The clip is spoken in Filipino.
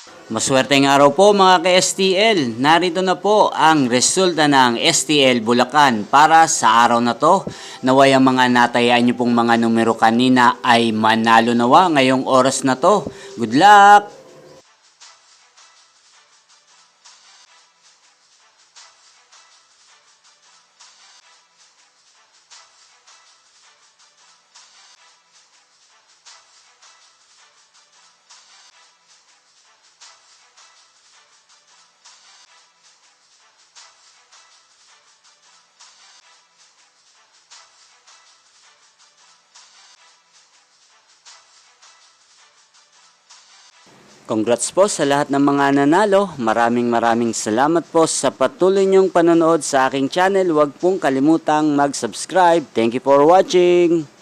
Maswerteng araw po mga ka-STL. Narito na po ang resulta ng STL Bulacan para sa araw na to. Naway ang mga natayaan nyo pong mga numero kanina ay manalo nawa ngayong oras na to. Good luck! Congrats po sa lahat ng mga nanalo. Maraming salamat po sa patuloy niyong panonood sa aking channel. Huwag pong kalimutang mag-subscribe. Thank you for watching!